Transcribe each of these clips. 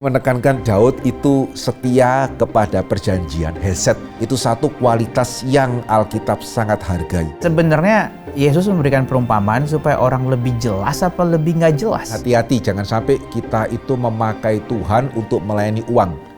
Menekankan Daud itu setia kepada perjanjian. Hesed itu satu kualitas yang Alkitab sangat hargai. Sebenarnya Yesus memberikan perumpamaan supaya orang lebih jelas apa lebih nggak jelas? Hati-hati, jangan sampai kita itu memakai Tuhan untuk melayani uang.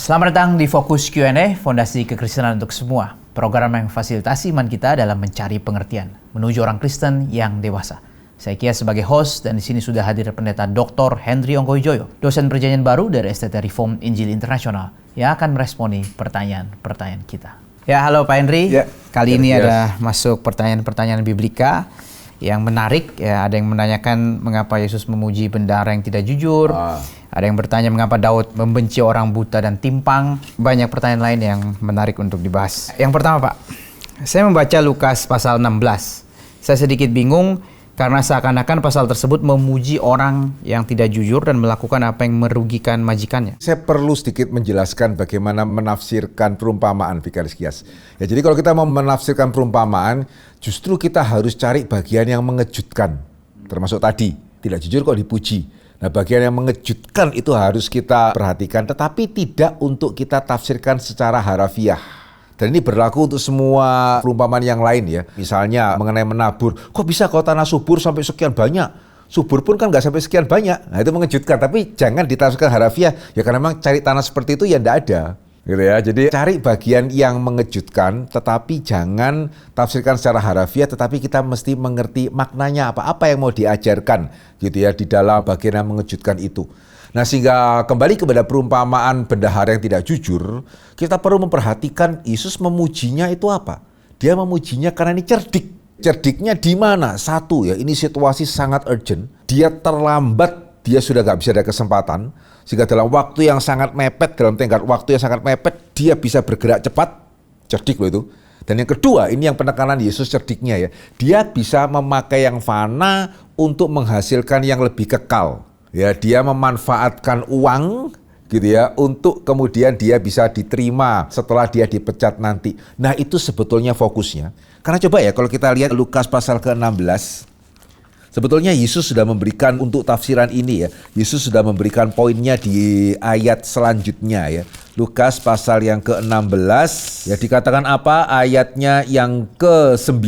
Selamat datang di Fokus Q&A, Fondasi Kekristenan untuk Semua. Program yang memfasilitasi iman kita dalam mencari pengertian, menuju orang Kristen yang dewasa. Saya Kia sebagai host dan di sini sudah hadir Pendeta Dr. Henry Ongkowijoyo, dosen perjanjian baru dari STT Reformed Injil Internasional, yang akan meresponi pertanyaan-pertanyaan kita. Ya, halo Pak Henry. Ya, Kali ini ada masuk pertanyaan-pertanyaan biblika yang menarik. Ya, ada yang menanyakan mengapa Yesus memuji bendahara yang tidak jujur. Ada yang bertanya mengapa Daud membenci orang buta dan timpang. Banyak pertanyaan lain yang menarik untuk dibahas. Yang pertama Pak, saya membaca Lukas pasal 16. Saya sedikit bingung karena seakan-akan pasal tersebut memuji orang yang tidak jujur dan melakukan apa yang merugikan majikannya. Saya perlu sedikit menjelaskan bagaimana menafsirkan perumpamaan, Vikaris Kias. Ya, jadi kalau kita mau menafsirkan perumpamaan, justru kita harus cari bagian yang mengejutkan. Termasuk tadi, tidak jujur kok dipuji. Nah, bagian yang mengejutkan itu harus kita perhatikan, tetapi tidak untuk kita tafsirkan secara harafiah. Dan ini berlaku untuk semua perumpamaan yang lain ya. Misalnya mengenai menabur, kok bisa kalau tanah subur sampai sekian banyak? Subur pun kan nggak sampai sekian banyak. Nah, itu mengejutkan, tapi jangan ditafsirkan harafiah. Ya karena memang cari tanah seperti itu ya nggak ada. Gitu ya. Jadi cari bagian yang mengejutkan, tetapi jangan tafsirkan secara harafiah, tetapi kita mesti mengerti maknanya apa yang mau diajarkan gitu ya di dalam bagian yang mengejutkan itu. Nah, sehingga kembali kepada perumpamaan bendahara yang tidak jujur, kita perlu memperhatikan Yesus memujinya itu apa? Dia memujinya karena ini cerdik. Cerdiknya di mana? Satu ya, ini situasi sangat urgent. Dia terlambat, dia sudah nggak bisa ada kesempatan. Sehingga dalam waktu yang sangat mepet, dalam tenggat waktu yang sangat mepet, dia bisa bergerak cepat. Cerdik loh itu. Dan yang kedua, ini yang penekanan Yesus cerdiknya ya. Dia bisa memakai yang fana untuk menghasilkan yang lebih kekal. Ya, dia memanfaatkan uang gitu ya untuk kemudian dia bisa diterima setelah dia dipecat nanti. Nah, itu sebetulnya fokusnya. Karena coba ya kalau kita lihat Lukas pasal ke-16, sebetulnya Yesus sudah memberikan untuk tafsiran ini ya. Yesus sudah memberikan poinnya di ayat selanjutnya ya. Lukas pasal yang ke-16 ya, dikatakan apa? Ayatnya yang ke-9.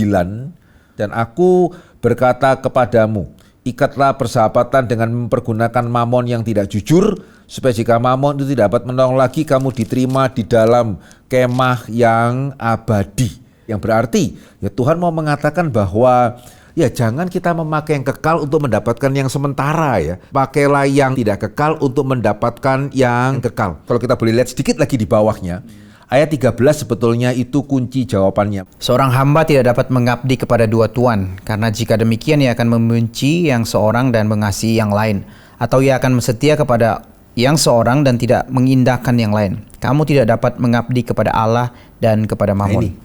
Dan aku berkata kepadamu, ikatlah persahabatan dengan mempergunakan mamon yang tidak jujur, supaya jika mamon itu tidak dapat menolong lagi, kamu diterima di dalam kemah yang abadi. Yang berarti ya Tuhan mau mengatakan bahwa ya jangan kita memakai yang kekal untuk mendapatkan yang sementara ya. Pakailah yang tidak kekal untuk mendapatkan yang kekal. Kalau kita boleh lihat sedikit lagi di bawahnya, ayat 13 sebetulnya itu kunci jawabannya. Seorang hamba tidak dapat mengabdi kepada dua tuan, karena jika demikian ia akan membenci yang seorang dan mengasihi yang lain, atau ia akan setia kepada yang seorang dan tidak mengindahkan yang lain. Kamu tidak dapat mengabdi kepada Allah dan kepada Mamon.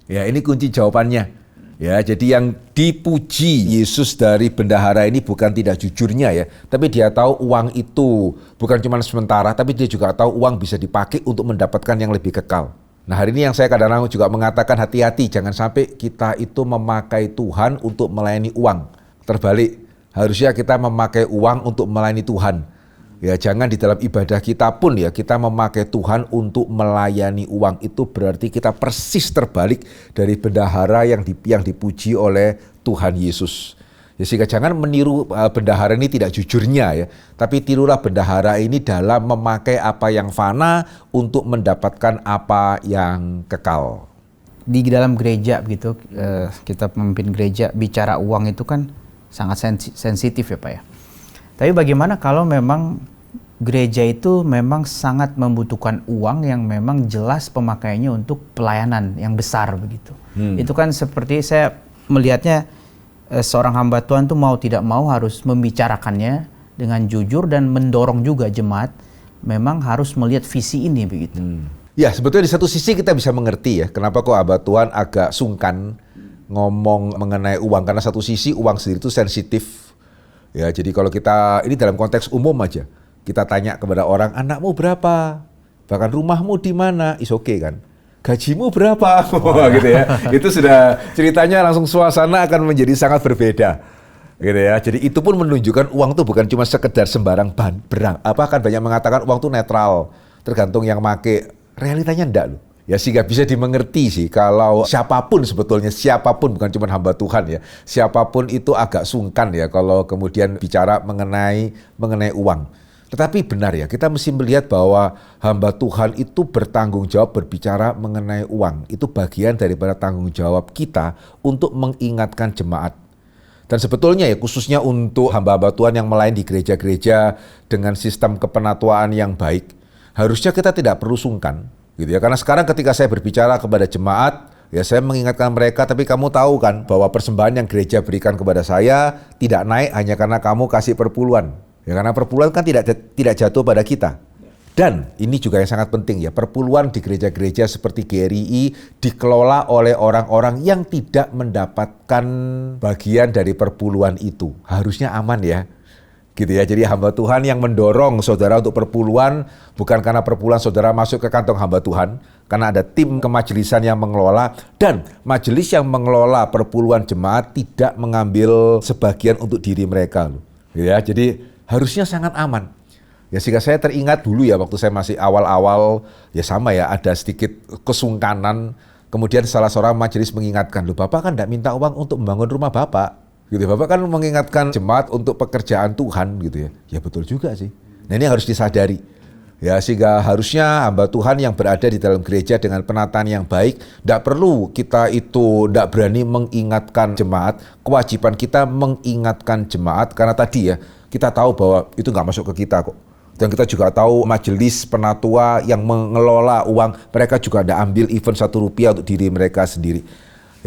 Ini kunci jawabannya. Ya, jadi yang dipuji Yesus dari bendahara ini bukan tidak jujurnya ya, tapi dia tahu uang itu bukan cuma sementara, tapi dia juga tahu uang bisa dipakai untuk mendapatkan yang lebih kekal. Nah, hari ini yang saya kadang-kadang juga mengatakan hati-hati, jangan sampai kita itu memakai Tuhan untuk melayani uang. Terbalik, harusnya kita memakai uang untuk melayani Tuhan. Ya, jangan di dalam ibadah kita pun ya kita memakai Tuhan untuk melayani uang. Itu berarti kita persis terbalik dari bendahara yang dipuji oleh Tuhan Yesus. Ya, sehingga jangan meniru bendahara ini tidak jujurnya ya, tapi tirulah bendahara ini dalam memakai apa yang fana untuk mendapatkan apa yang kekal. Di dalam gereja begitu, kita pemimpin gereja bicara uang itu kan sangat sensitif ya Pak ya. Tapi bagaimana kalau memang gereja itu memang sangat membutuhkan uang yang memang jelas pemakaiannya untuk pelayanan yang besar begitu. Itu kan seperti saya melihatnya seorang hamba Tuhan tuh mau tidak mau harus membicarakannya dengan jujur dan mendorong juga jemaat memang harus melihat visi ini begitu. Ya, sebetulnya di satu sisi kita bisa mengerti ya kenapa kok hamba Tuhan agak sungkan ngomong mengenai uang, karena satu sisi uang sendiri itu sensitif. Ya, jadi kalau kita ini dalam konteks umum aja. kita tanya kepada orang, anakmu berapa? Bahkan rumahmu di mana? Is okay kan? Gajimu berapa? Gitu ya. Itu sudah ceritanya langsung suasana akan menjadi sangat berbeda. Gitu ya. Jadi itu pun menunjukkan uang itu bukan cuma sekedar sembarang barang. Kan banyak mengatakan uang itu netral, tergantung yang make. Realitanya enggak loh. Ya sehingga bisa dimengerti sih kalau siapapun sebetulnya, siapapun bukan cuma hamba Tuhan ya, siapapun itu agak sungkan ya kalau kemudian bicara mengenai uang. Tetapi benar ya, kita mesti melihat bahwa hamba Tuhan itu bertanggung jawab berbicara mengenai uang. Itu bagian daripada tanggung jawab kita untuk mengingatkan jemaat. Dan sebetulnya ya khususnya untuk hamba-hamba Tuhan yang melayani di gereja-gereja dengan sistem kepenatuaan yang baik, harusnya kita tidak perlu sungkan. Gitu ya, karena sekarang ketika saya berbicara kepada jemaat, ya saya mengingatkan mereka, tapi kamu tahu kan bahwa persembahan yang gereja berikan kepada saya tidak naik hanya karena kamu kasih perpuluhan. Ya karena perpuluhan kan tidak jatuh pada kita. Dan ini juga yang sangat penting ya, perpuluhan di gereja-gereja seperti GRII dikelola oleh orang-orang yang tidak mendapatkan bagian dari perpuluhan itu. Harusnya aman ya. Gitu ya. Jadi hamba Tuhan yang mendorong saudara untuk perpuluhan bukan karena perpuluhan saudara masuk ke kantong hamba Tuhan, karena ada tim kemajelisan yang mengelola dan majelis yang mengelola perpuluhan jemaat tidak mengambil sebagian untuk diri mereka loh. Gitu ya. Jadi harusnya sangat aman. Ya sehingga saya teringat dulu ya waktu saya masih awal-awal ya sama ya ada sedikit kesungkanan, kemudian salah seorang majelis mengingatkan, loh Bapak kan tidak minta uang untuk membangun rumah Bapak. Gitu, Bapak kan mengingatkan jemaat untuk pekerjaan Tuhan gitu ya. Ya betul juga sih. Nah ini harus disadari. Ya sehingga harusnya hamba Tuhan yang berada di dalam gereja dengan penataan yang baik, tidak perlu kita itu tidak berani mengingatkan jemaat. Kewajiban kita mengingatkan jemaat karena tadi ya kita tahu bahwa itu nggak masuk ke kita kok. Dan kita juga tahu majelis penatua yang mengelola uang, mereka juga tidak ambil even Rp1 untuk diri mereka sendiri.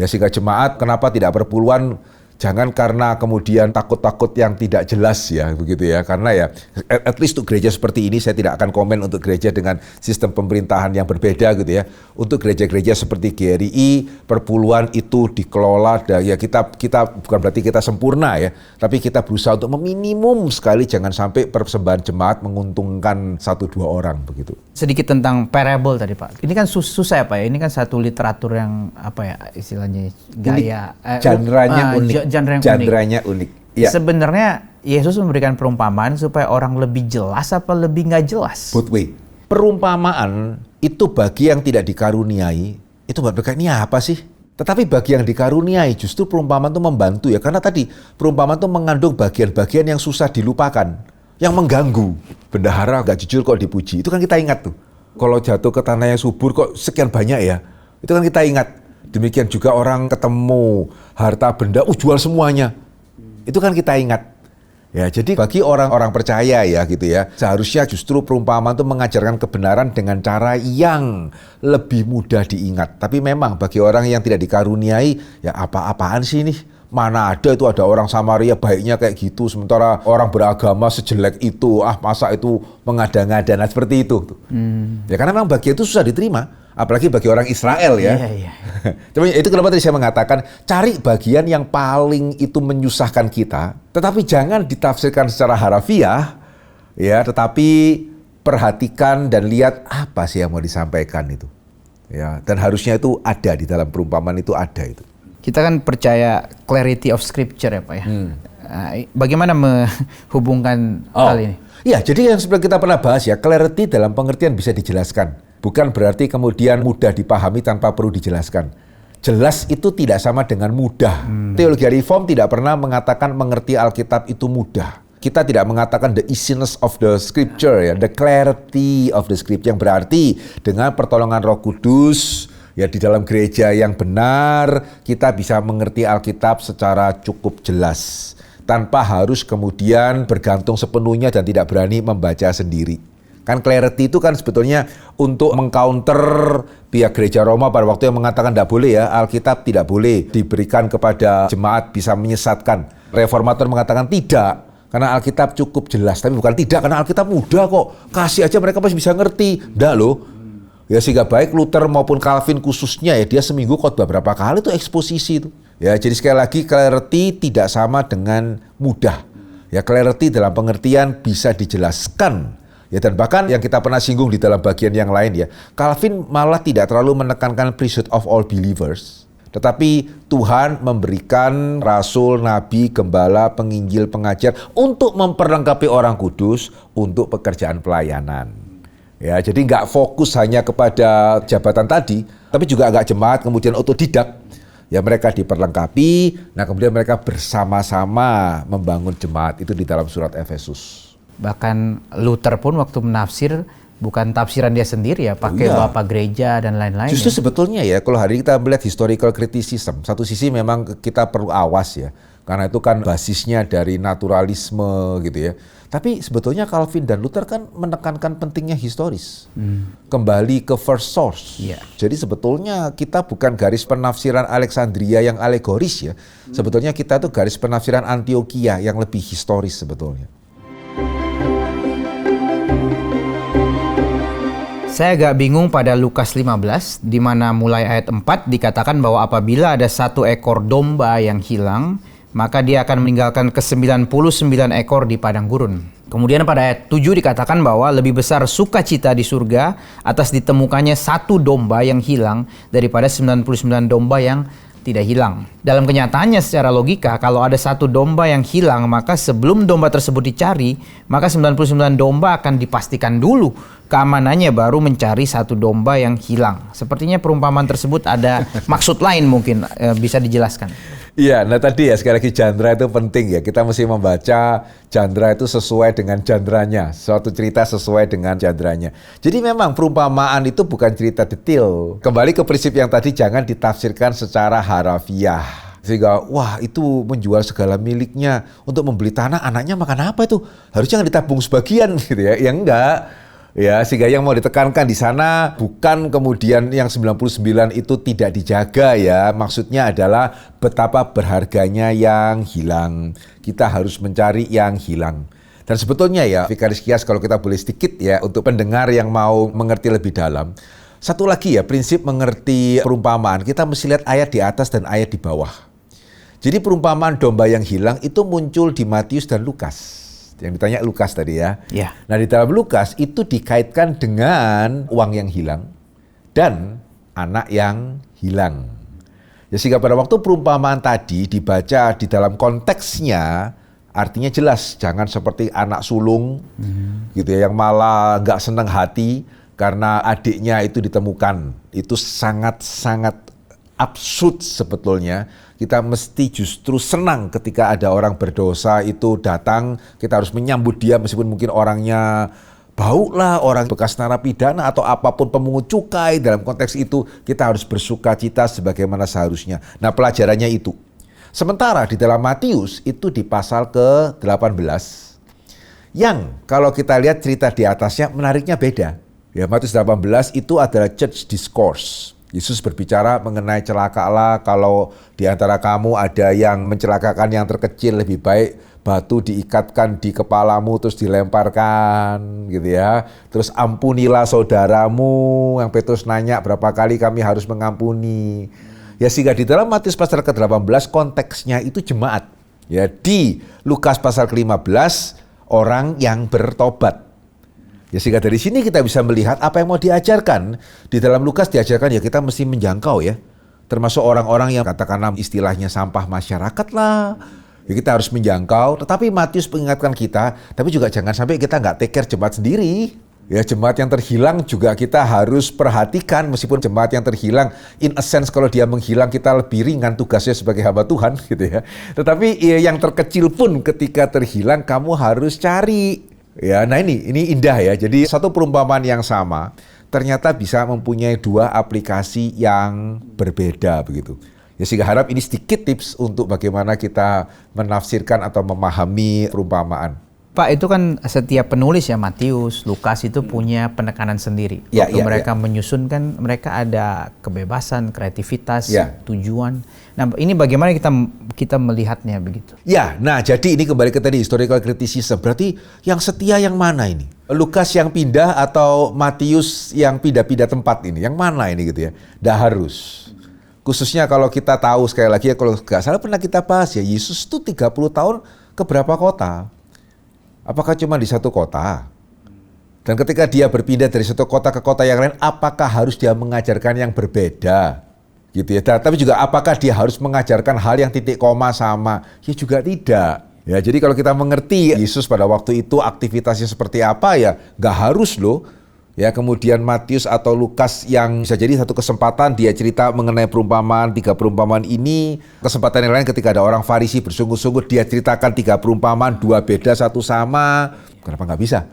Ya sehingga jemaat kenapa tidak perpuluhan? Jangan karena kemudian takut-takut yang tidak jelas ya begitu ya. Karena ya at least untuk gereja seperti ini saya tidak akan komen untuk gereja dengan sistem pemerintahan yang berbeda gitu ya. Untuk gereja-gereja seperti GRII perpuluhan itu dikelola dan ya kita bukan berarti kita sempurna ya, tapi kita berusaha untuk meminimum sekali jangan sampai persembahan jemaat menguntungkan 1-2 orang begitu. Sedikit tentang parable tadi Pak. Ini kan susah ya Pak ya. Ini kan satu literatur yang apa ya istilahnya gaya genre-nya unik. Genre-nya unik. Ya. Sebenarnya Yesus memberikan perumpamaan supaya orang lebih jelas apa lebih nggak jelas? Both way. Perumpamaan itu bagi yang tidak dikaruniai, itu mereka ini apa sih? Tetapi bagi yang dikaruniai justru perumpamaan itu membantu ya. Karena tadi perumpamaan itu mengandung bagian-bagian yang susah dilupakan, yang mengganggu. Bendahara nggak jujur kok dipuji. Itu kan kita ingat tuh. Kalau jatuh ke tanah yang subur kok sekian banyak ya. Itu kan kita ingat. Demikian juga orang ketemu harta benda, jual semuanya. Itu kan kita ingat. Ya, jadi bagi orang-orang percaya ya gitu ya, seharusnya justru perumpamaan itu mengajarkan kebenaran dengan cara yang lebih mudah diingat. Tapi memang bagi orang yang tidak dikaruniai, ya apa-apaan sih ini? Mana ada itu ada orang Samaria baiknya kayak gitu, sementara orang beragama sejelek itu, masa itu mengada-ngada, nah seperti itu. Ya karena memang bagi itu susah diterima. Apalagi bagi orang Israel ya. Iya. Cuma itu kenapa tadi saya mengatakan cari bagian yang paling itu menyusahkan kita, tetapi jangan ditafsirkan secara harafiah, ya. Tetapi perhatikan dan lihat apa sih yang mau disampaikan itu, ya. Dan harusnya itu ada di dalam perumpamaan itu ada itu. Kita kan percaya clarity of scripture ya Pak ya. Bagaimana menghubungkan hal ini? Iya, jadi yang seperti kita pernah bahas ya, clarity dalam pengertian bisa dijelaskan. Bukan berarti kemudian mudah dipahami tanpa perlu dijelaskan. Jelas itu tidak sama dengan mudah. Teologi reform tidak pernah mengatakan mengerti Alkitab itu mudah. Kita tidak mengatakan the easiness of the scripture, ya, the clarity of the scripture, yang berarti dengan pertolongan Roh Kudus, ya di dalam gereja yang benar, kita bisa mengerti Alkitab secara cukup jelas. Tanpa harus kemudian bergantung sepenuhnya dan tidak berani membaca sendiri. Kan clarity itu kan sebetulnya untuk mengcounter pihak gereja Roma pada waktu yang mengatakan tidak boleh ya, Alkitab tidak boleh diberikan kepada jemaat, bisa menyesatkan. Reformator mengatakan tidak, karena Alkitab cukup jelas. Tapi bukan tidak, karena Alkitab mudah kok, kasih aja mereka pasti bisa ngerti. Tidak loh. Ya sehingga baik Luther maupun Calvin khususnya ya, dia seminggu khotbah berapa kali itu eksposisi itu. Ya jadi sekali lagi clarity tidak sama dengan mudah. Ya, clarity dalam pengertian bisa dijelaskan. Ya, dan bahkan yang kita pernah singgung di dalam bagian yang lain ya, Calvin malah tidak terlalu menekankan priesthood of all believers. Tetapi Tuhan memberikan rasul, nabi, gembala, penginjil, pengajar untuk memperlengkapi orang kudus untuk pekerjaan pelayanan. Ya, jadi nggak fokus hanya kepada jabatan tadi, tapi juga agak jemaat kemudian otodidak. Ya, mereka diperlengkapi, nah kemudian mereka bersama-sama membangun jemaat, itu di dalam surat Efesus. Bahkan Luther pun waktu menafsir bukan tafsiran dia sendiri ya, pakai bapak gereja dan lain-lain. Justru sebetulnya ya, kalau hari ini kita melihat historical criticism, satu sisi memang kita perlu awas ya, karena itu kan basisnya dari naturalisme gitu ya. Tapi sebetulnya Calvin dan Luther kan menekankan pentingnya historis. Kembali ke first source. Yeah. Jadi sebetulnya kita bukan garis penafsiran Alexandria yang alegoris ya. Sebetulnya kita tuh garis penafsiran Antioquia yang lebih historis sebetulnya. Saya agak bingung pada Lukas 15, di mana mulai ayat 4 dikatakan bahwa apabila ada 1 ekor domba yang hilang, maka dia akan meninggalkan ke-99 ekor di padang gurun. Kemudian pada ayat 7 dikatakan bahwa lebih besar sukacita di surga atas ditemukannya 1 domba yang hilang daripada 99 domba yang tidak hilang. Dalam kenyataannya secara logika, kalau ada 1 domba yang hilang, maka sebelum domba tersebut dicari, maka 99 domba akan dipastikan dulu keamanannya, baru mencari 1 domba yang hilang. Sepertinya perumpamaan tersebut ada maksud lain mungkin, bisa dijelaskan. Iya, nah tadi ya sekali lagi genre itu penting ya. Kita mesti membaca genre itu sesuai dengan genrenya. Suatu cerita sesuai dengan genrenya. Jadi memang perumpamaan itu bukan cerita detail. Kembali ke prinsip yang tadi, jangan ditafsirkan secara harafiah. Sehingga wah itu menjual segala miliknya untuk membeli tanah, anaknya makan apa itu? Harusnya ditabung sebagian gitu ya. Ya enggak. Ya, sehingga yang mau ditekankan di sana bukan kemudian yang 99 itu tidak dijaga ya. Maksudnya adalah betapa berharganya yang hilang. Kita harus mencari yang hilang. Dan sebetulnya ya, Vikaris Kias, kalau kita boleh sedikit ya untuk pendengar yang mau mengerti lebih dalam. Satu lagi ya, prinsip mengerti perumpamaan, kita mesti lihat ayat di atas dan ayat di bawah. Jadi perumpamaan domba yang hilang itu muncul di Matius dan Lukas. Yang ditanya Lukas tadi ya. Ya. Nah di dalam Lukas itu dikaitkan dengan uang yang hilang dan anak yang hilang. Ya, sehingga pada waktu perumpamaan tadi dibaca di dalam konteksnya, artinya jelas, jangan seperti anak sulung gitu ya, yang malah nggak senang hati karena adiknya itu ditemukan. Itu sangat-sangat absurd sebetulnya. Kita mesti justru senang ketika ada orang berdosa itu datang, kita harus menyambut dia meskipun mungkin orangnya bau lah, orang bekas narapidana atau apapun, pemungut cukai, dalam konteks itu kita harus bersuka cita sebagaimana seharusnya. Nah pelajarannya itu. Sementara di dalam Matius itu di pasal ke-18, yang kalau kita lihat cerita di atasnya menariknya beda. Ya, Matius 18 itu adalah church discourse. Yesus berbicara mengenai celakalah kalau di antara kamu ada yang mencelakakan yang terkecil, lebih baik batu diikatkan di kepalamu terus dilemparkan gitu ya. Terus ampunilah saudaramu, yang Petrus nanya berapa kali kami harus mengampuni. Ya, sehingga di dalam Matius pasal ke-18 konteksnya itu jemaat. Ya, di Lukas pasal ke-15 orang yang bertobat. Ya, sehingga dari sini kita bisa melihat apa yang mau diajarkan. Di dalam Lukas diajarkan ya kita mesti menjangkau ya. Termasuk orang-orang yang katakanlah istilahnya sampah masyarakat lah. Ya, kita harus menjangkau. Tetapi Matius mengingatkan kita, tapi juga jangan sampai kita nggak take care jemaat sendiri. Ya, jemaat yang terhilang juga kita harus perhatikan. Meskipun jemaat yang terhilang, in a sense kalau dia menghilang kita lebih ringan tugasnya sebagai hamba Tuhan gitu ya. Tetapi ya, yang terkecil pun ketika terhilang kamu harus cari. Ya, nah ini indah ya. Jadi satu perumpamaan yang sama ternyata bisa mempunyai 2 aplikasi yang berbeda begitu. Ya, sehingga harap ini sedikit tips untuk bagaimana kita menafsirkan atau memahami perumpamaan. Pak, itu kan setiap penulis ya, Matius, Lukas itu punya penekanan sendiri. Ya, Waktu ya, mereka menyusun kan mereka ada kebebasan, kreativitas, Ya. tujuan. Nah, ini bagaimana kita melihatnya begitu? Ya, nah jadi ini kembali ke tadi historical criticism. Berarti yang setia yang mana ini? Lukas yang pindah atau Matius yang pindah-pindah tempat ini? Yang mana ini gitu ya? Dah harus. Khususnya kalau kita tahu sekali lagi ya, kalau nggak salah pernah kita bahas ya, Yesus tuh 30 tahun ke berapa kota? Apakah cuma di satu kota? Dan ketika dia berpindah dari satu kota ke kota yang lain, apakah harus dia mengajarkan yang berbeda? Gitu ya. Tapi juga apakah dia harus mengajarkan hal yang titik koma sama? Ya juga tidak. Ya, jadi kalau kita mengerti Yesus pada waktu itu aktivitasnya seperti apa, ya nggak harus loh. Ya, kemudian Matius atau Lukas yang bisa jadi satu kesempatan dia cerita mengenai perumpamaan, 3 perumpamaan ini. Kesempatan yang lain ketika ada orang Farisi bersungguh-sungguh dia ceritakan 3 perumpamaan, 2 beda, 1 sama. Kenapa nggak bisa?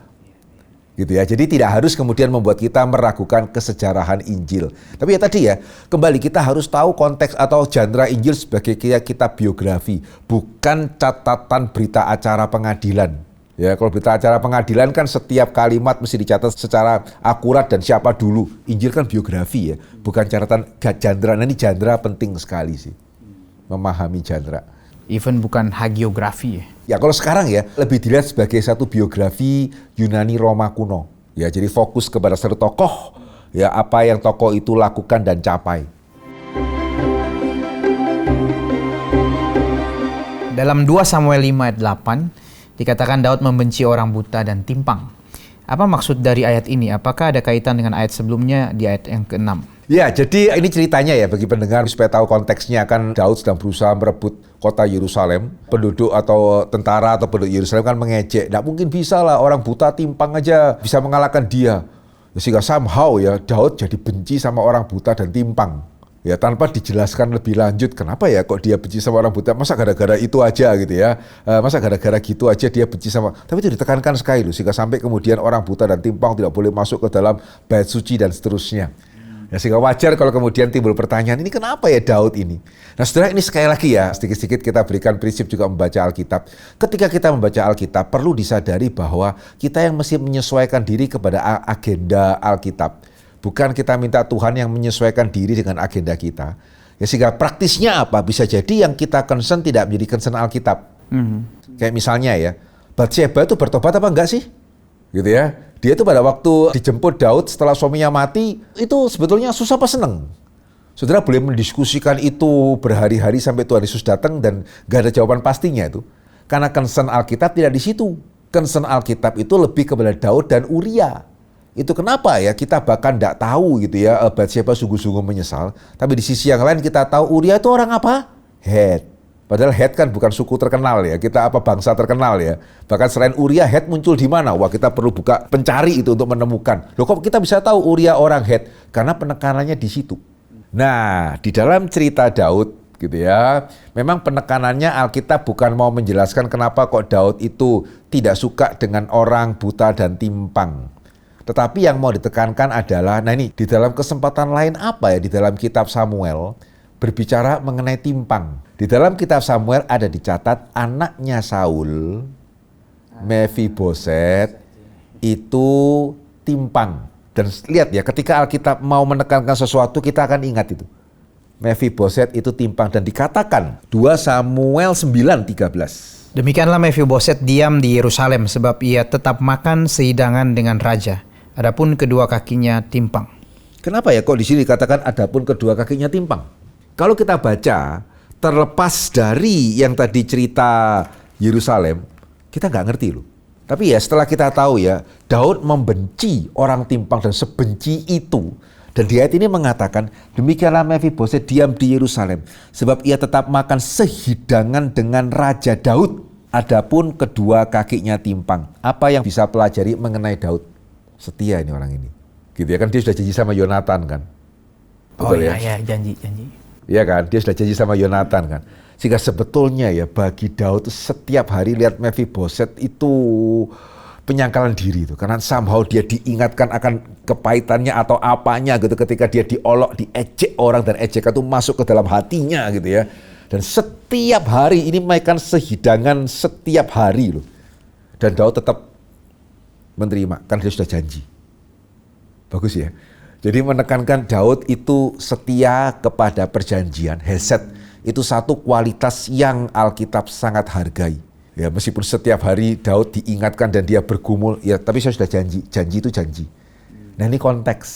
Gitu ya. Jadi tidak harus kemudian membuat kita meragukan kesejarahan Injil. Tapi ya tadi ya, kembali kita harus tahu konteks atau genre Injil sebagai kitab biografi, bukan catatan berita acara pengadilan. Ya, kalau berita acara pengadilan kan setiap kalimat mesti dicatat secara akurat dan siapa dulu. Injil kan biografi ya, bukan catatan genre. Nah, ini genre penting sekali sih, memahami genre. Even bukan hagiografi ya. Ya kalau sekarang ya lebih dilihat sebagai satu biografi Yunani Roma kuno. Ya jadi fokus kepada satu tokoh, ya apa yang tokoh itu lakukan dan capai. Dalam 2 Samuel 5 ayat 8 dikatakan Daud membenci orang buta dan timpang. Apa maksud dari ayat ini? Apakah ada kaitan dengan ayat sebelumnya di ayat yang ke-6? Ya, jadi ini ceritanya ya bagi pendengar supaya tahu konteksnya, kan Daud sedang berusaha merebut kota Yerusalem. Penduduk atau tentara atau penduduk Yerusalem kan mengejek, nggak mungkin bisa lah orang buta timpang aja bisa mengalahkan dia. Sehingga somehow ya Daud jadi benci sama orang buta dan timpang. Ya tanpa dijelaskan lebih lanjut kenapa ya kok dia benci sama orang buta, masa gara-gara itu aja gitu ya, masa gara-gara gitu aja dia benci sama, tapi itu ditekankan sekali loh, sehingga sampai kemudian orang buta dan timpang tidak boleh masuk ke dalam bait suci dan seterusnya. Ya, sehingga wajar kalau kemudian timbul pertanyaan, ini kenapa ya Daud ini? Nah saudara, ini sekali lagi ya, sedikit-sedikit kita berikan prinsip juga membaca Alkitab. Ketika kita membaca Alkitab, perlu disadari bahwa kita yang mesti menyesuaikan diri kepada agenda Alkitab. Bukan kita minta Tuhan yang menyesuaikan diri dengan agenda kita. Ya, sehingga praktisnya apa? Bisa jadi yang kita concern tidak menjadi concern Alkitab. Kayak misalnya ya, Batsheba itu bertobat apa enggak sih? Gitu ya. Dia itu pada waktu dijemput Daud setelah suaminya mati, itu sebetulnya susah apa seneng? Saudara boleh mendiskusikan itu berhari-hari sampai Tuhan Yesus datang dan gak ada jawaban pastinya itu. Karena concern Alkitab tidak di situ. Concern Alkitab itu lebih kepada Daud dan Uria. Itu kenapa ya kita bahkan tidak tahu gitu ya, Batsheba sungguh-sungguh menyesal. Tapi di sisi yang lain kita tahu Uria itu orang apa? Het. Padahal Het kan bukan suku terkenal ya, kita apa bangsa terkenal ya. Bahkan selain Uria, Het muncul di mana? Wah, kita perlu buka pencari itu untuk menemukan. Loh kok kita bisa tahu Uria orang Het? Karena penekanannya di situ. Nah, di dalam cerita Daud gitu ya, memang penekanannya Alkitab bukan mau menjelaskan kenapa kok Daud itu tidak suka dengan orang buta dan timpang. Tetapi yang mau ditekankan adalah, nah ini di dalam kesempatan lain apa ya di dalam kitab Samuel berbicara mengenai timpang. Di dalam kitab Samuel ada dicatat anaknya Saul, Mephiboset, itu timpang. Dan lihat ya, ketika Alkitab mau menekankan sesuatu, kita akan ingat itu. Mephiboset itu timpang dan dikatakan 2 Samuel 9:13. Demikianlah Mephiboset diam di Yerusalem sebab ia tetap makan sehidangan dengan raja. Adapun kedua kakinya timpang. Kenapa ya kok di sini dikatakan adapun kedua kakinya timpang? Kalau kita baca, terlepas dari yang tadi cerita Yerusalem, kita nggak ngerti loh. Tapi ya setelah kita tahu ya, Daud membenci orang timpang dan sebenci itu. Dan di ayat ini mengatakan, demikianlah Mephiboset diam di Yerusalem, sebab ia tetap makan sehidangan dengan Raja Daud. Adapun kedua kakinya timpang. Apa yang bisa pelajari mengenai Daud? Setia ini orang ini. Gitu ya kan, dia sudah janji sama Yonatan kan. Betul ya, janji. Iya kan, dia sudah janji sama Yonatan kan. Sehingga sebetulnya ya bagi Daud setiap hari lihat Mephiboset itu penyangkalan diri itu. Karena somehow dia diingatkan akan kepahitannya atau apanya gitu ketika dia diolok, diejek orang dan ejekan itu masuk ke dalam hatinya gitu ya. Dan setiap hari ini makan sehidangan setiap hari loh. Dan Daud tetap menerima, kan dia sudah janji. Bagus ya. Jadi menekankan Daud itu setia kepada perjanjian. Hesed itu satu kualitas yang Alkitab sangat hargai. Ya meskipun setiap hari Daud diingatkan dan dia bergumul, ya tapi saya sudah janji. Janji itu janji. Nah ini konteks.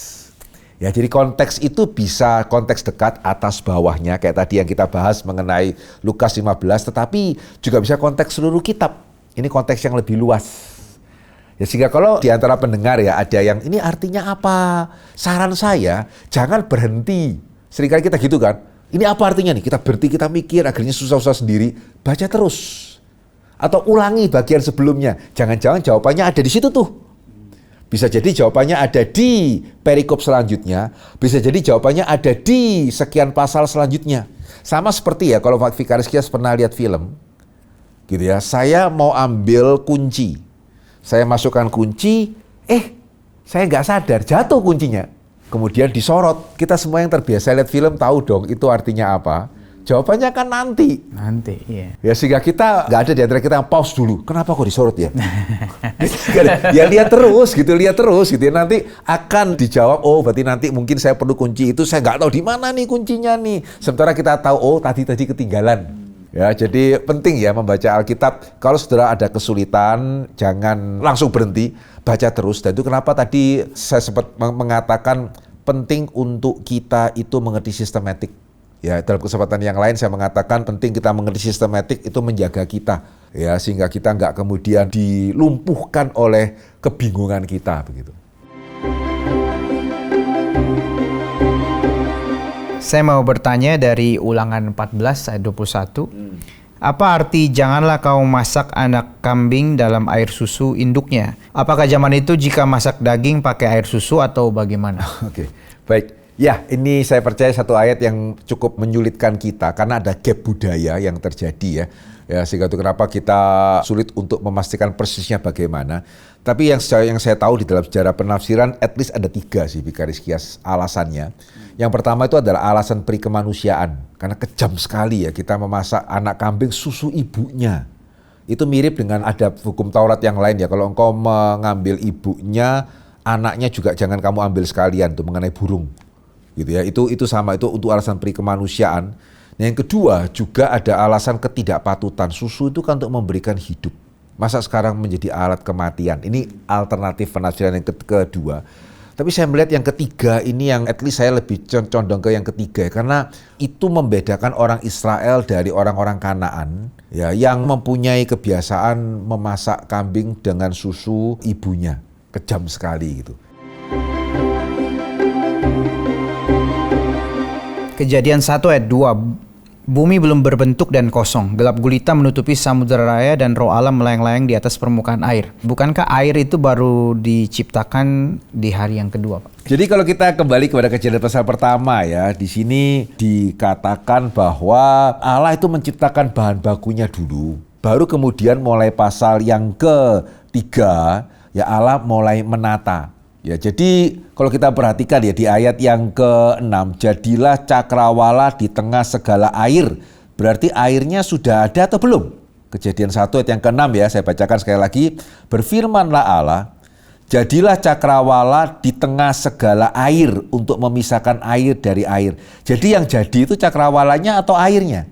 Ya jadi konteks itu bisa konteks dekat atas bawahnya kayak tadi yang kita bahas mengenai Lukas 15, tetapi juga bisa konteks seluruh kitab. Ini konteks yang lebih luas. Ya sehingga kalau di antara pendengar ya ada yang ini artinya apa? Saran saya jangan berhenti. Seringkali kita gitu kan. Ini apa artinya nih? Kita berhenti, kita mikir, akhirnya susah-susah sendiri. Baca terus. Atau ulangi bagian sebelumnya. Jangan-jangan jawabannya ada di situ tuh. Bisa jadi jawabannya ada di perikop selanjutnya. Bisa jadi jawabannya ada di sekian pasal selanjutnya. Sama seperti ya kalau Vikaris Kias pernah lihat film. Gitu ya. Saya mau ambil kunci. Saya masukkan kunci, saya nggak sadar, jatuh kuncinya. Kemudian disorot. Kita semua yang terbiasa lihat film tahu dong itu artinya apa. Jawabannya kan nanti. Nanti, iya. Ya sehingga kita nggak ada di antara kita yang pause dulu. Kenapa kok disorot ya? Ya lihat terus gitu ya. Nanti akan dijawab, oh berarti nanti mungkin saya perlu kunci itu, saya nggak tahu di mana nih kuncinya nih. Sementara kita tahu, oh tadi ketinggalan. Ya, jadi penting ya membaca Alkitab. Kalau saudara ada kesulitan, jangan langsung berhenti, baca terus. Dan itu kenapa tadi saya sempat mengatakan penting untuk kita itu mengerti sistematik. Ya, dalam kesempatan yang lain saya mengatakan penting kita mengerti sistematik itu menjaga kita. Ya, sehingga kita nggak kemudian dilumpuhkan oleh kebingungan kita begitu. Saya mau bertanya dari Ulangan 14 ayat 21. Apa arti janganlah kau masak anak kambing dalam air susu induknya? Apakah zaman itu jika masak daging pakai air susu atau bagaimana? Oke, baik. Ya, ini saya percaya satu ayat yang cukup menyulitkan kita karena ada gap budaya yang terjadi ya. Ya, sehingga itu kenapa kita sulit untuk memastikan persisnya bagaimana. Tapi yang saya tahu di dalam sejarah penafsiran, at least ada 3 sih Vikaris Kias alasannya. Yang pertama itu adalah alasan perikemanusiaan. Karena kejam sekali ya kita memasak anak kambing susu ibunya. Itu mirip dengan ada hukum Taurat yang lain ya. Kalau engkau mengambil ibunya, anaknya juga jangan kamu ambil sekalian tuh mengenai burung. Gitu ya. Itu sama, itu untuk alasan perikemanusiaan. Nah, yang kedua juga ada alasan ketidakpatutan. Susu itu kan untuk memberikan hidup. Masa sekarang menjadi alat kematian? Ini alternatif penafsiran yang kedua. Tapi saya melihat yang ketiga ini yang at least saya lebih condong ke yang ketiga. Karena itu membedakan orang Israel dari orang-orang Kanaan. Ya, yang mempunyai kebiasaan memasak kambing dengan susu ibunya. Kejam sekali gitu. Kejadian 1 ayat 2. Bumi belum berbentuk dan kosong. Gelap gulita menutupi samudera raya dan roh Allah melayang-layang di atas permukaan air. Bukankah air itu baru diciptakan di hari yang kedua, Pak? Jadi kalau kita kembali kepada kejadian pasal pertama ya, di sini dikatakan bahwa Allah itu menciptakan bahan bakunya dulu. Baru kemudian mulai pasal yang ketiga, ya Allah mulai menata. Ya, jadi kalau kita perhatikan ya di ayat yang ke-6, jadilah cakrawala di tengah segala air. Berarti airnya sudah ada atau belum? Kejadian 1 ayat yang ke-6 ya, saya bacakan sekali lagi. Berfirmanlah Allah, jadilah cakrawala di tengah segala air untuk memisahkan air dari air. Jadi yang jadi itu cakrawalanya atau airnya?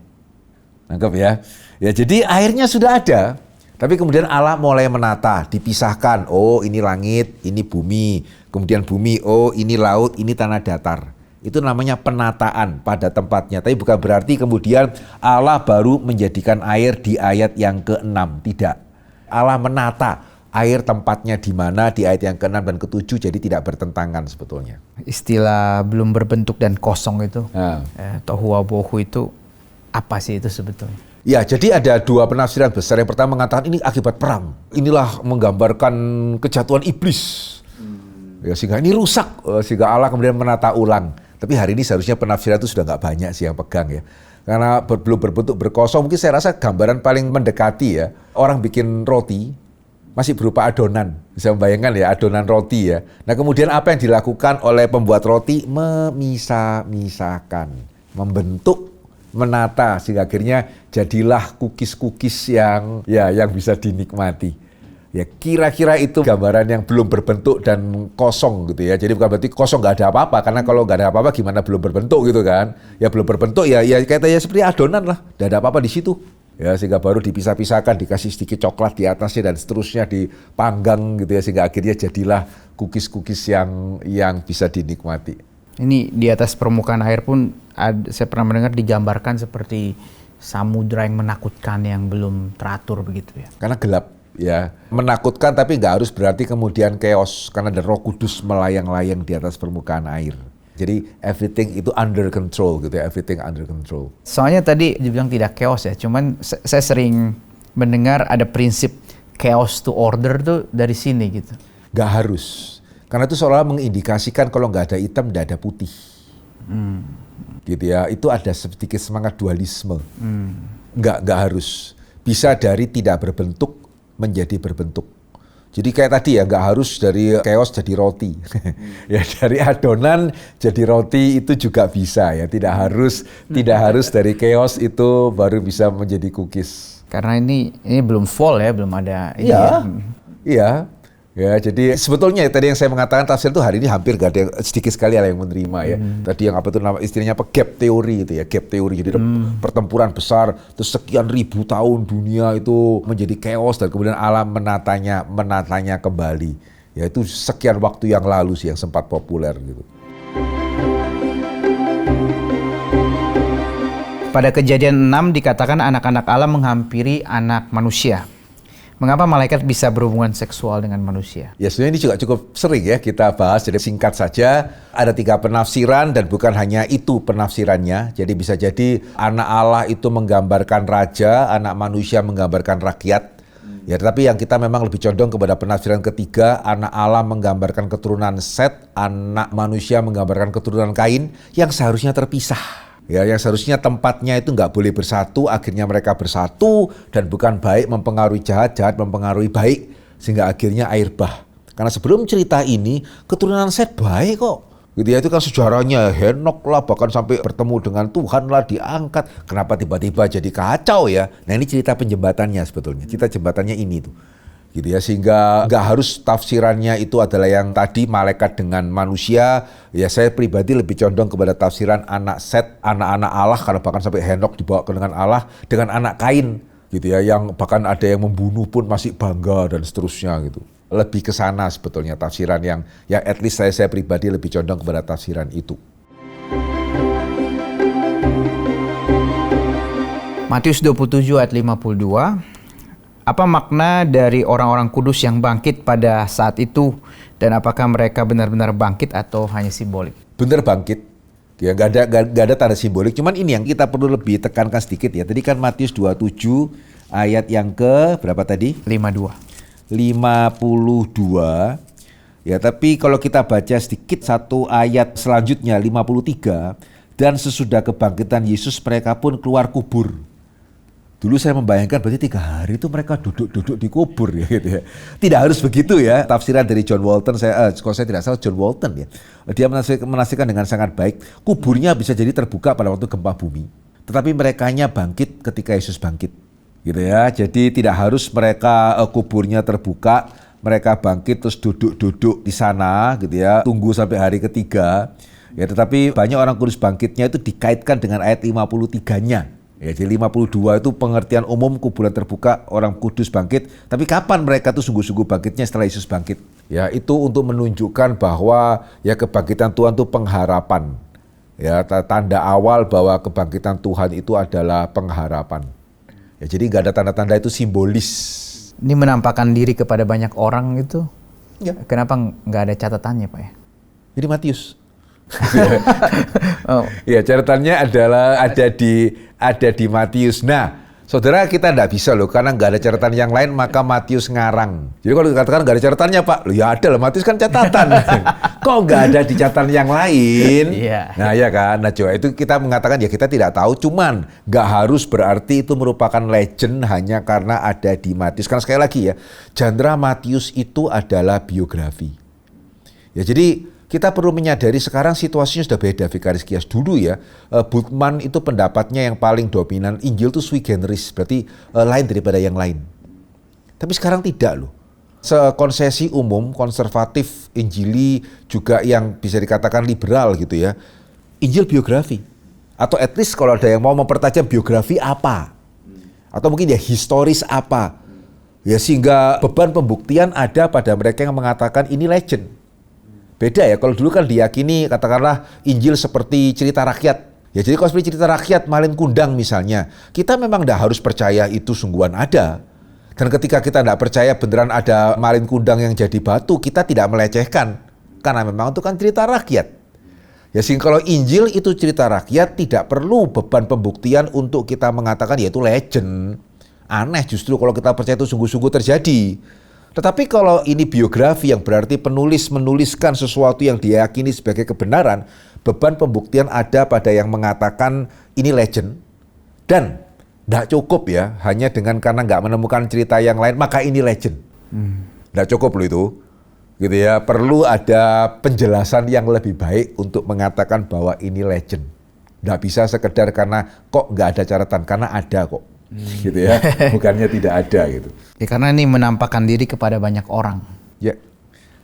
Nangkep ya? Ya, jadi airnya sudah ada. Tapi kemudian Allah mulai menata, dipisahkan. Oh, ini langit, ini bumi. Kemudian bumi, oh ini laut, ini tanah datar. Itu namanya penataan pada tempatnya. Tapi bukan berarti kemudian Allah baru menjadikan air di ayat yang ke-6. Tidak. Allah menata air tempatnya di mana di ayat yang ke-6 dan ke-7, jadi tidak bertentangan sebetulnya. Istilah belum berbentuk dan kosong itu, tohu wabohu itu, apa sih itu sebetulnya? Ya, jadi ada 2 penafsiran besar. Yang pertama mengatakan ini akibat perang. Inilah menggambarkan kejatuhan iblis. Ya, sehingga ini rusak, sehingga Allah kemudian menata ulang. Tapi hari ini seharusnya penafsiran itu sudah nggak banyak sih yang pegang ya. Karena belum berbentuk berkosong, mungkin saya rasa gambaran paling mendekati ya. Orang bikin roti, masih berupa adonan. Bisa membayangkan ya, adonan roti ya. Nah kemudian apa yang dilakukan oleh pembuat roti? Memisah-misahkan, membentuk, menata sehingga akhirnya jadilah kukis-kukis yang bisa dinikmati. Ya kira-kira itu gambaran yang belum berbentuk dan kosong gitu ya. Jadi bukan berarti kosong nggak ada apa-apa, karena kalau nggak ada apa-apa gimana belum berbentuk gitu kan? Ya belum berbentuk ya kayaknya seperti adonan lah, nggak ada apa-apa di situ. Ya sehingga baru dipisah-pisahkan, dikasih sedikit coklat di atasnya dan seterusnya dipanggang gitu ya, sehingga akhirnya jadilah kukis-kukis yang bisa dinikmati. Ini di atas permukaan air pun saya pernah mendengar digambarkan seperti samudra yang menakutkan yang belum teratur begitu ya. Karena gelap ya, menakutkan tapi nggak harus berarti kemudian chaos karena ada Roh Kudus melayang-layang di atas permukaan air. Jadi everything itu under control gitu ya, everything under control. Soalnya tadi dibilang tidak chaos ya, cuman saya sering mendengar ada prinsip chaos to order tuh dari sini gitu. Nggak harus, karena itu seolah mengindikasikan kalau nggak ada hitam, nggak ada putih. Gitu ya, itu ada sedikit semangat dualisme. Nggak harus, bisa dari tidak berbentuk menjadi berbentuk. Jadi kayak tadi ya, nggak harus dari chaos jadi roti. Ya dari adonan jadi roti itu juga bisa ya. Tidak harus dari chaos itu baru bisa menjadi cookies. Karena ini belum fall ya, belum ada. Iya. Ya, jadi sebetulnya tadi yang saya mengatakan tafsir itu hari ini hampir gak ada, sedikit sekali yang menerima ya. Tadi yang apa itu nama istilahnya apa, gap teori itu ya, gap teori. Jadi pertempuran besar, terus sekian ribu tahun dunia itu menjadi chaos dan kemudian Allah menatanya kembali. Ya itu sekian waktu yang lalu sih yang sempat populer gitu. Pada Kejadian 6 dikatakan anak-anak Allah menghampiri anak manusia. Mengapa malaikat bisa berhubungan seksual dengan manusia? Ya sebenarnya ini juga cukup sering ya kita bahas, jadi singkat saja. Ada 3 penafsiran dan bukan hanya itu penafsirannya. Jadi bisa jadi anak Allah itu menggambarkan raja, anak manusia menggambarkan rakyat. Ya tetapi yang kita memang lebih condong kepada penafsiran ketiga, anak Allah menggambarkan keturunan Set, anak manusia menggambarkan keturunan Kain yang seharusnya terpisah. Ya, yang seharusnya tempatnya itu nggak boleh bersatu, akhirnya mereka bersatu dan bukan baik mempengaruhi jahat, jahat mempengaruhi baik sehingga akhirnya air bah. Karena sebelum cerita ini keturunan Set baik kok. Gitu ya, itu kan sejarahnya Henok lah, bahkan sampai bertemu dengan Tuhan lah, diangkat. Kenapa tiba-tiba jadi kacau ya? Nah ini cerita penjembatannya sebetulnya, cerita jembatannya ini tuh. Gitu ya, sehingga nggak harus tafsirannya itu adalah yang tadi malaikat dengan manusia. Ya saya pribadi lebih condong kepada tafsiran anak Set, anak-anak Allah, karena bahkan sampai Henok dibawa ke dengan Allah, dengan anak Kain gitu ya, yang bahkan ada yang membunuh pun masih bangga dan seterusnya gitu. Lebih ke sana sebetulnya tafsiran yang at least saya pribadi lebih condong kepada tafsiran itu. Matius 27 ayat 52. Apa makna dari orang-orang kudus yang bangkit pada saat itu, dan apakah mereka benar-benar bangkit atau hanya simbolik? Benar bangkit, ya nggak ada tanda simbolik. Cuman ini yang kita perlu lebih tekankan sedikit ya. Tadi kan Matius 27 ayat yang ke berapa tadi? 52. Ya tapi kalau kita baca sedikit satu ayat selanjutnya 53, dan sesudah kebangkitan Yesus mereka pun keluar kubur. Dulu saya membayangkan berarti 3 hari itu mereka duduk di kubur ya gitu ya. Tidak harus begitu ya. Tafsiran dari John Walton, kalau saya tidak salah John Walton ya. Dia menafsirkan dengan sangat baik. Kuburnya bisa jadi terbuka pada waktu gempa bumi. Tetapi merekanya bangkit ketika Yesus bangkit. Gitu ya. Jadi tidak harus mereka kuburnya terbuka, mereka bangkit terus duduk di sana gitu ya. Tunggu sampai hari ketiga. Ya tetapi banyak orang kudus bangkitnya itu dikaitkan dengan ayat 53-nya. Ya, jadi 52 itu pengertian umum kuburan terbuka, orang kudus bangkit. Tapi kapan mereka tuh sungguh-sungguh bangkitnya setelah Yesus bangkit? Ya itu untuk menunjukkan bahwa ya kebangkitan Tuhan itu pengharapan. Ya tanda awal bahwa kebangkitan Tuhan itu adalah pengharapan. Ya, jadi nggak ada tanda-tanda itu simbolis. Ini menampakkan diri kepada banyak orang itu. Ya. Kenapa nggak ada catatannya Pak ya? Ini Matius. Ya catatannya adalah ada di Matius. Nah, saudara kita enggak bisa loh, karena nggak ada catatan yang lain maka Matius ngarang. Jadi kalau dikatakan nggak ada catatannya Pak, loh ya ada lah, Matius kan catatan. Kok nggak ada di catatan yang lain? Yeah. Nah ya kan, nah coba itu kita mengatakan ya kita tidak tahu, cuman nggak harus berarti itu merupakan legend hanya karena ada di Matius. Karena sekali lagi ya, genre Matius itu adalah biografi. Ya jadi kita perlu menyadari sekarang situasinya sudah beda. Vikaris Kias dulu ya, Bultmann itu pendapatnya yang paling dominan, Injil itu sui generis, berarti lain daripada yang lain. Tapi sekarang tidak loh. Sekonsesi umum, konservatif, Injili juga yang bisa dikatakan liberal gitu ya. Injil biografi. Atau at least kalau ada yang mau mempertajam biografi apa. Atau mungkin ya historis apa. Ya sehingga beban pembuktian ada pada mereka yang mengatakan ini legend. Beda ya, kalau dulu kan diyakini katakanlah Injil seperti cerita rakyat. Ya jadi kalau seperti cerita rakyat Malin Kundang misalnya, kita memang tidak harus percaya itu sungguhan ada. Dan ketika kita tidak percaya beneran ada Malin Kundang yang jadi batu, kita tidak melecehkan. Karena memang itu kan cerita rakyat. Ya sehingga kalau Injil itu cerita rakyat, tidak perlu beban pembuktian untuk kita mengatakan ya itu legend. Aneh justru kalau kita percaya itu sungguh-sungguh terjadi. Tetapi kalau ini biografi yang berarti penulis menuliskan sesuatu yang diyakini sebagai kebenaran, beban pembuktian ada pada yang mengatakan ini legend. Dan tidak cukup ya, hanya dengan karena nggak menemukan cerita yang lain, maka ini legend. Tidak cukup loh itu. Gitu ya, perlu ada penjelasan yang lebih baik untuk mengatakan bahwa ini legend. Nggak bisa sekedar karena kok nggak ada catatan, karena ada kok. Gitu ya, bukannya tidak ada gitu. Ya, karena ini menampakkan diri kepada banyak orang. Ya,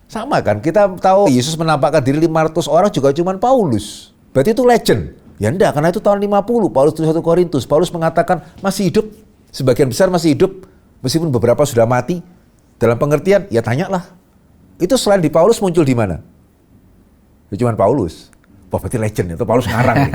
sama kan, kita tahu Yesus menampakkan diri 500 orang juga cuman Paulus. Berarti itu legend. Ya enggak, karena itu tahun 50, Paulus tulis 1 Korintus. Paulus mengatakan masih hidup, sebagian besar masih hidup, meskipun beberapa sudah mati. Dalam pengertian, ya tanyalah. Itu selain di Paulus muncul di mana? Ya cuman Paulus. Wah, berarti legend, itu Paulus ngarang nih.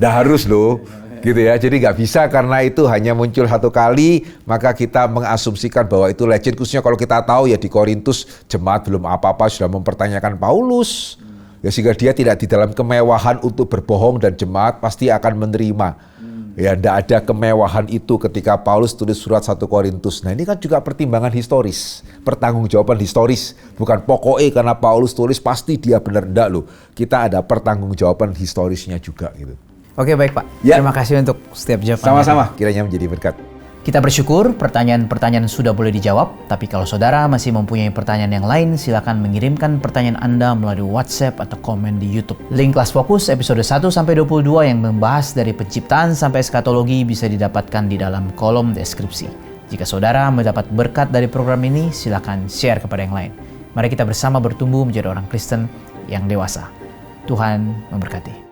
Dah harus loh. Gitu ya, jadi nggak bisa karena itu hanya muncul 1 kali, maka kita mengasumsikan bahwa itu legend. Khususnya kalau kita tahu ya di Korintus jemaat belum apa-apa sudah mempertanyakan Paulus. Ya sehingga dia tidak di dalam kemewahan untuk berbohong dan jemaat pasti akan menerima. Ya tidak ada kemewahan itu ketika Paulus tulis surat 1 Korintus. Nah ini kan juga pertimbangan historis, pertanggungjawaban historis. Bukan pokoknya karena Paulus tulis pasti dia benar, enggak loh. Kita ada pertanggungjawaban historisnya juga gitu. Oke, baik Pak. Ya. Terima kasih untuk setiap jawaban. Sama-sama, kiranya menjadi berkat. Kita bersyukur pertanyaan-pertanyaan sudah boleh dijawab, tapi kalau saudara masih mempunyai pertanyaan yang lain, silakan mengirimkan pertanyaan Anda melalui WhatsApp atau komen di YouTube. Link Kelas Fokus episode 1-22 yang membahas dari penciptaan sampai eskatologi bisa didapatkan di dalam kolom deskripsi. Jika saudara mendapat berkat dari program ini, silakan share kepada yang lain. Mari kita bersama bertumbuh menjadi orang Kristen yang dewasa. Tuhan memberkati.